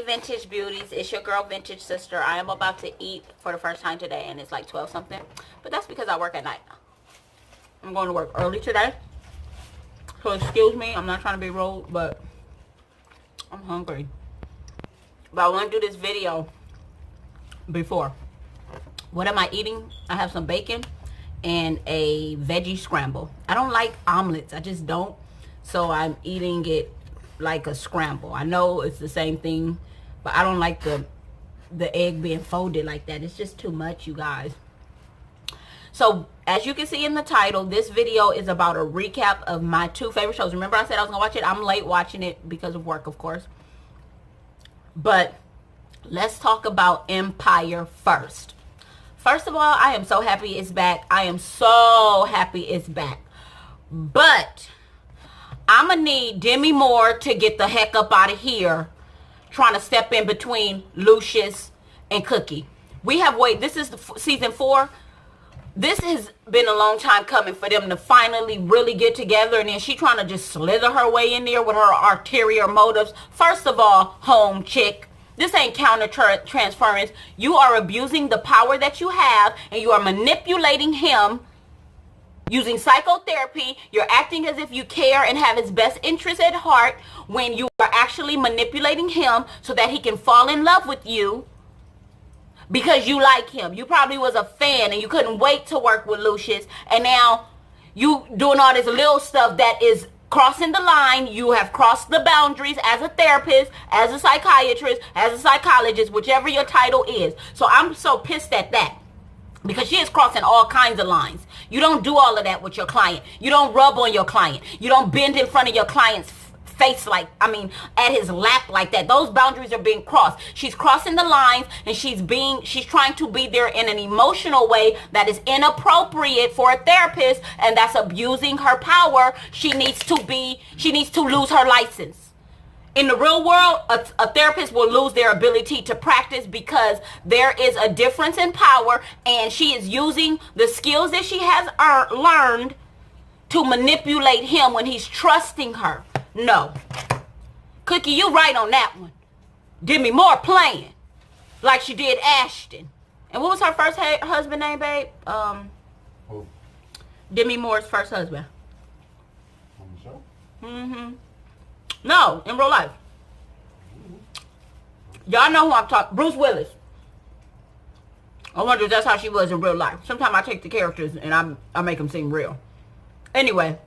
Vintage Beauties. It's your girl, Vintage Sister. I am about to eat for the first time today, and it's like 12 something. But that's because I work at night. I'm going to work early today. So excuse me, I'm not trying to be rude, but I'm hungry. But I want to do this video before. What am I eating? I have some bacon and a veggie scramble. I don't like omelets. I just don't. So I'm eating it like a scramble. I know it's the same thing, but I don't like the egg being folded like that. It's just too much, you guys. So as you can see in the title, this video is about a recap of my two favorite shows. Remember I said I was gonna watch it? I'm late watching it because of work, of course. But let's talk about Empire first. First of all, I am so happy it's back. I am so happy it's back. But I'm going to need Demi Moore to get the heck up out of here trying to step in between Lucius and Cookie. We have waited. This is season 4. This has been a long time coming for them to finally really get together, and then she trying to just slither her way in there with her ulterior motives. First of all, home chick, this ain't counter transference. You are abusing the power that you have, and you are manipulating him using psychotherapy. You're acting as if you care and have his best interest at heart when you are actually manipulating him so that he can fall in love with you because you like him. You probably was a fan and you couldn't wait to work with Lucius, and now you doing all this little stuff that is crossing the line. You have crossed the boundaries as a therapist, as a psychiatrist, as a psychologist, whichever your title is. So I'm so pissed at that, because she is crossing all kinds of lines. You don't do all of that with your client. You don't rub on your client. You don't bend in front of your client's face at his lap like that. Those boundaries are being crossed. She's crossing the lines, and she's trying to be there in an emotional way that is inappropriate for a therapist, and that's abusing her power. She needs to lose her license. In the real world, a therapist will lose their ability to practice because there is a difference in power, and she is using the skills that she has learned to manipulate him when he's trusting her. No. Cookie, you right on that one. Demi Moore playing like she did Ashton. And what was her first husband name, babe? Demi Moore's first husband. On the show? Mm-hmm. No, in real life. Y'all know who I'm talking. Bruce Willis. I wonder if that's how she was in real life. Sometimes I take the characters and I make them seem real. Anyway,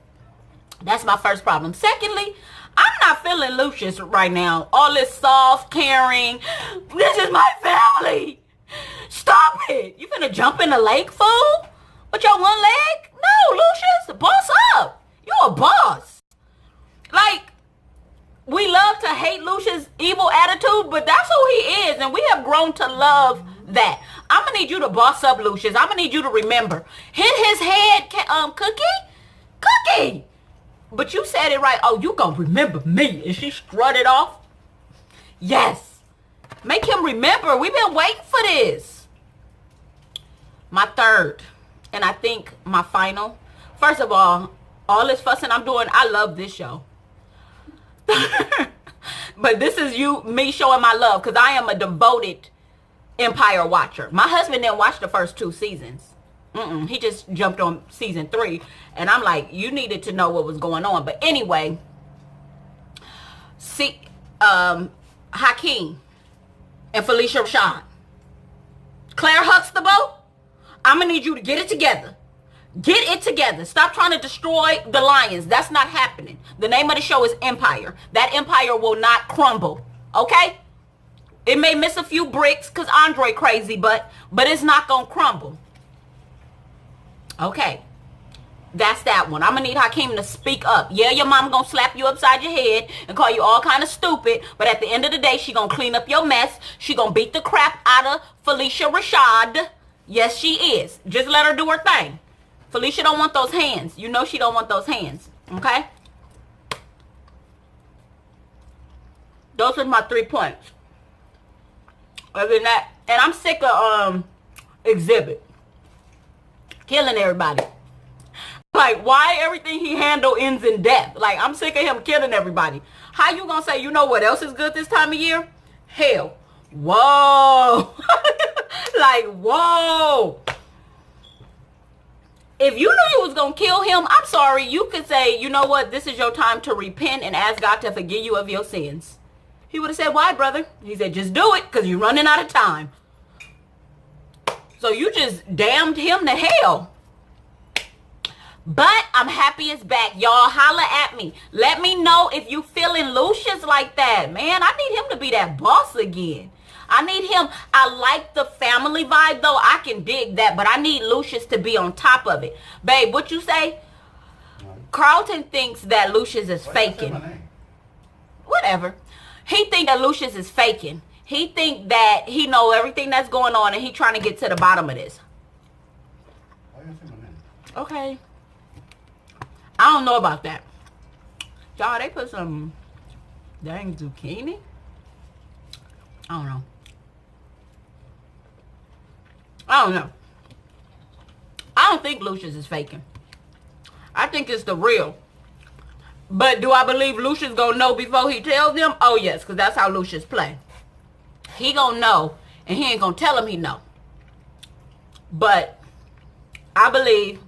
that's my first problem. Secondly, I'm not feeling Lucius right now. All this soft, caring. This is my family. Stop it. You finna jump in the lake, fool? With your one leg? No, Lucius. Boss up. You a boss. Like, we love to hate Lucius' evil attitude, but that's who he is, and we have grown to love that. I'm going to need you to boss up, Lucius. I'm going to need you to remember. Hit his head, Cookie. But you said it right. Oh, you going to remember me. And she strutted off. Yes. Make him remember. We've been waiting for this. My third, and I think my final. First of all this fussing I'm doing, I love this show. But this is me showing my love, because I am a devoted Empire watcher. My husband didn't watch the first 2 seasons. He just jumped on season 3, and I'm like, you needed to know what was going on. But anyway, see, Hakeem and Felicia Rashad, Claire Huxtable, I'm gonna need you to get it together. Get it together. Stop trying to destroy the lions. That's not happening. The name of the show is Empire. That empire will not crumble. Okay? It may miss a few bricks because Andre crazy, but it's not going to crumble. Okay. That's that one. I'm going to need Hakeem to speak up. Yeah, your mom going to slap you upside your head and call you all kind of stupid, but at the end of the day, she going to clean up your mess. She going to beat the crap out of Felicia Rashad. Yes, she is. Just let her do her thing. Felicia don't want those hands. You know she don't want those hands. Okay? Those are my 3 points. Other than that, and I'm sick of Exhibit killing everybody. Like, why everything he handle ends in death? Like, I'm sick of him killing everybody. How you gonna say, you know what else is good this time of year? hell. Whoa. Like, whoa. If you knew you was going to kill him, I'm sorry. You could say, you know what? This is your time to repent and ask God to forgive you of your sins. He would have said, why, brother? He said, just do it because you're running out of time. So you just damned him to hell. But I'm happy it's back. Y'all holla at me. Let me know if you feeling Lucius like that. Man, I need him to be that boss again. I need him. I like the family vibe, though. I can dig that. But I need Lucius to be on top of it. Babe, what you say? Carlton thinks that Lucius is faking. Whatever. He think that Lucius is faking. He think that he know everything that's going on and he trying to get to the bottom of this. Okay. I don't know about that. Y'all, they put some dang zucchini. I don't know. I don't know. I don't think Lucius is faking. I think it's the real. But do I believe Lucius gonna know before he tells them? Oh yes, because that's how Lucius play. He gonna know, and he ain't gonna tell him he know. But I believe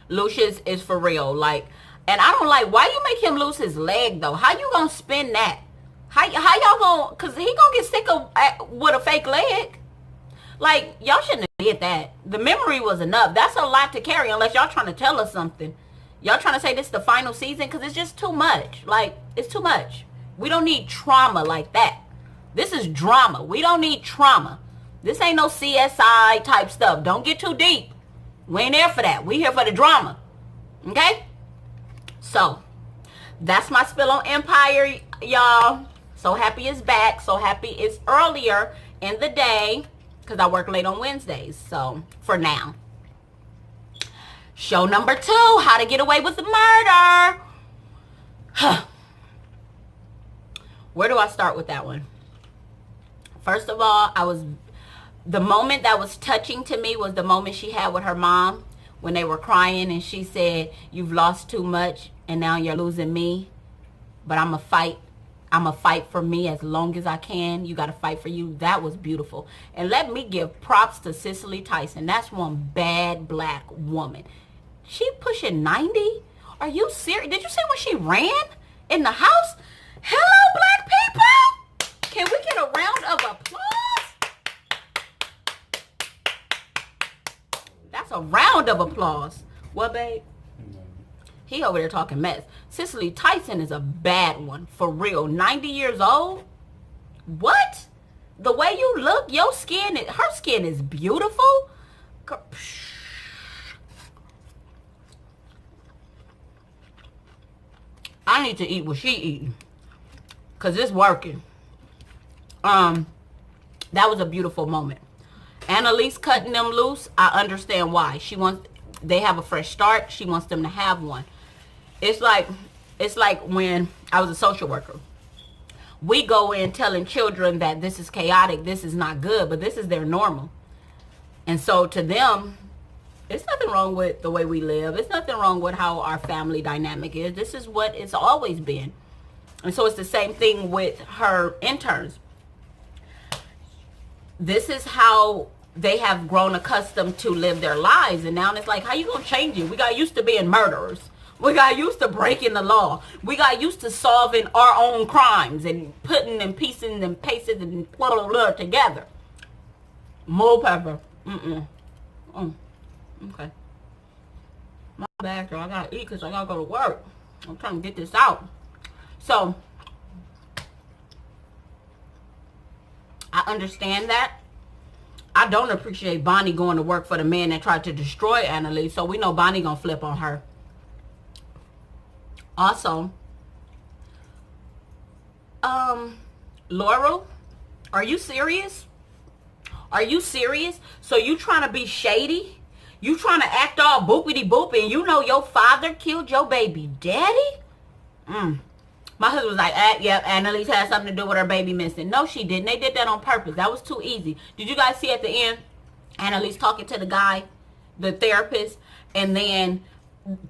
Lucius is for real. Like, and I don't like, why you make him lose his leg though? How you gonna spin that? How y'all gonna, cause he gonna get sick of with a fake leg. Like, y'all shouldn't have did that. The memory was enough. That's a lot to carry unless y'all trying to tell us something. Y'all trying to say this is the final season because it's just too much. Like, it's too much. We don't need trauma like that. This is drama. We don't need trauma. This ain't no CSI type stuff. Don't get too deep. We ain't there for that. We here for the drama. Okay? So, that's my spill on Empire, y'all. So happy it's back. So happy it's earlier in the day because I work late on Wednesdays. So, for now. Show number 2, How to Get Away with the Murder. Where do I start with that one? First of all, the moment that was touching to me was the moment she had with her mom when they were crying and she said, you've lost too much and now you're losing me. But I'm a fight. I'm a fight for me as long as I can. You got to fight for you. That was beautiful. And let me give props to Cicely Tyson. That's one bad black woman. She pushing 90? Are you serious? Did you see when she ran in the house? Hello, black people. Can we get a round of applause? That's a round of applause. What, babe? He over there talking mess. Cicely Tyson is a bad one. For real. 90 years old? What? The way you look, your skin, her skin is beautiful. I need to eat what she eating. Because it's working. That was a beautiful moment. Annalise cutting them loose, I understand why. They have a fresh start. She wants them to have one. It's like when I was a social worker. We go in telling children that this is chaotic, this is not good, but this is their normal. And so to them, it's nothing wrong with the way we live. It's nothing wrong with how our family dynamic is. This is what it's always been. And so it's the same thing with her interns. This is how they have grown accustomed to live their lives. And now it's like, how you going to change it? We got used to being murderers. We got used to breaking the law. We got used to solving our own crimes and putting and piecing and pasting and blah, blah, blah together. Mole pepper. Okay. My bad, girl. I got to eat because I got to go to work. I'm trying to get this out. So, I understand that. I don't appreciate Bonnie going to work for the man that tried to destroy Annalise. So, we know Bonnie going to flip on her. Also, Laurel, are you serious? Are you serious? So you trying to be shady? You trying to act all boopity boopy and you know your father killed your baby daddy? My husband was like, yep, Annalise had something to do with her baby missing. No, she didn't. They did that on purpose. That was too easy. Did you guys see at the end, Annalise talking to the guy, the therapist, and then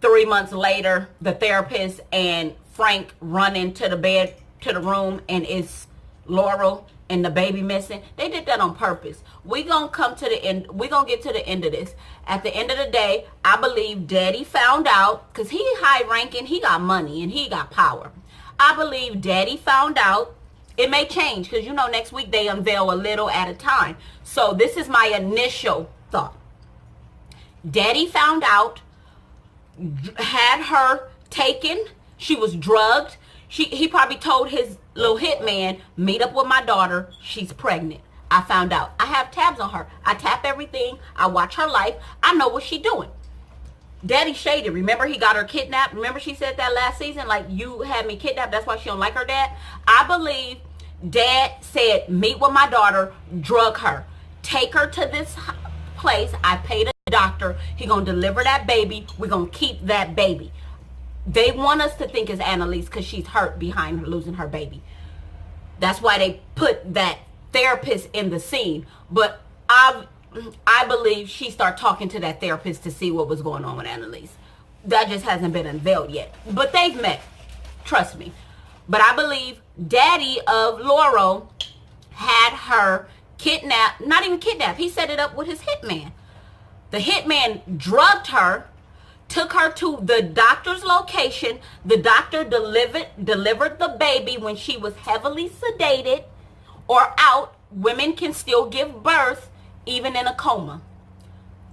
3 months later, the therapist and Frank run into the bed to the room and it's Laurel and the baby missing. They did that on purpose. We gonna come to the end. We gonna get to the end of this. At the end of the day, I believe Daddy found out, because he high ranking, he got money and he got power. I believe Daddy found out. It may change because, you know, next week they unveil a little at a time. So this is my initial thought. Daddy found out, had her taken. She was drugged. He probably told his little hitman, meet up with my daughter. She's pregnant. I found out. I have tabs on her. I tap everything. I watch her life. I know what she's doing. Daddy shaded. Remember, he got her kidnapped. Remember, she said that last season, like, you had me kidnapped. That's why she don't like her dad. I believe Dad said, meet with my daughter, drug her, take her to this place. I paid a doctor. He gonna deliver that baby. We're gonna keep that baby. They want us to think it's Annalise because she's hurt behind her losing her baby. That's why they put that therapist in the scene. But I believe she started talking to that therapist to see what was going on with Annalise. That just hasn't been unveiled yet. But they've met. Trust me. But I believe Daddy of Laurel had her kidnapped. Not even kidnapped. He set it up with his hitman. The hitman drugged her, took her to the doctor's location. The doctor delivered the baby when she was heavily sedated or out. Women can still give birth even in a coma.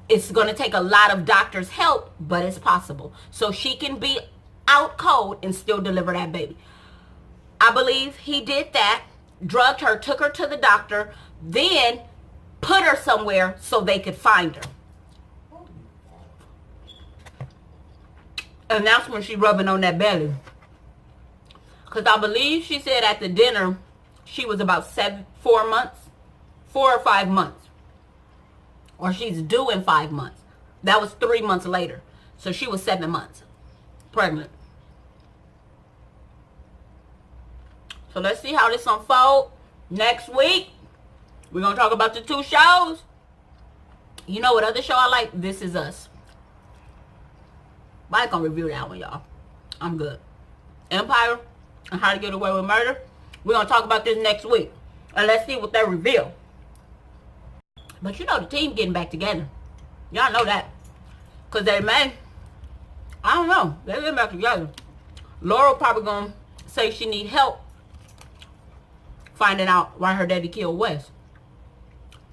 It's going to take a lot of doctors' help, but it's possible. So she can be out cold and still deliver that baby. I believe he did that, drugged her, took her to the doctor, then put her somewhere so they could find her. And that's when she rubbing on that belly. Because I believe she said at the dinner she was about 4 or 5 months. Or she's due in 5 months. That was 3 months later. So she was 7 months pregnant. So let's see how this unfolds. Next week, we're going to talk about the 2 shows. You know what other show I like? This Is Us. But I ain't going to review that one, y'all. I'm good. Empire and How to Get Away with Murder. We're going to talk about this next week. And let's see what they reveal. But you know the team getting back together. Y'all know that. Because they may. I don't know. They're getting back together. Laurel probably going to say she need help finding out why her daddy killed Wes.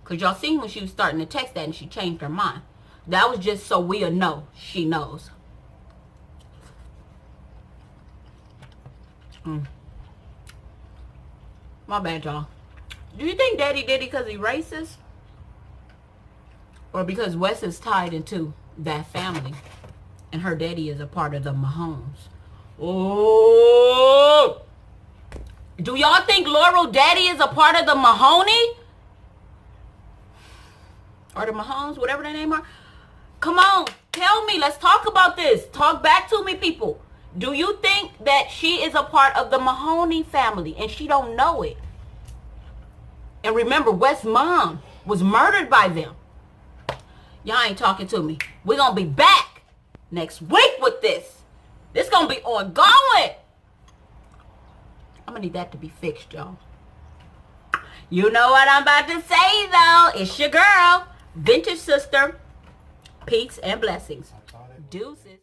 Because y'all seen when she was starting to text that and she changed her mind. That was just so we'll know she knows. My bad, y'all. Do you think Daddy did it because he racist? Or because Wes is tied into that family and her daddy is a part of the Mahomes? Oh! Do y'all think Laurel daddy is a part of the Mahoney? Or the Mahomes, whatever their name are? Come on, tell me. Let's talk about this. Talk back to me, people. Do you think that she is a part of the Mahoney family and she don't know it? And remember, Wes' mom was murdered by them. Y'all ain't talking to me. We're going to be back next week with this. This going to be ongoing. I'm going to need that to be fixed, y'all. You know what I'm about to say, though. It's your girl, Vintage Sister. Peace and blessings. Deuces.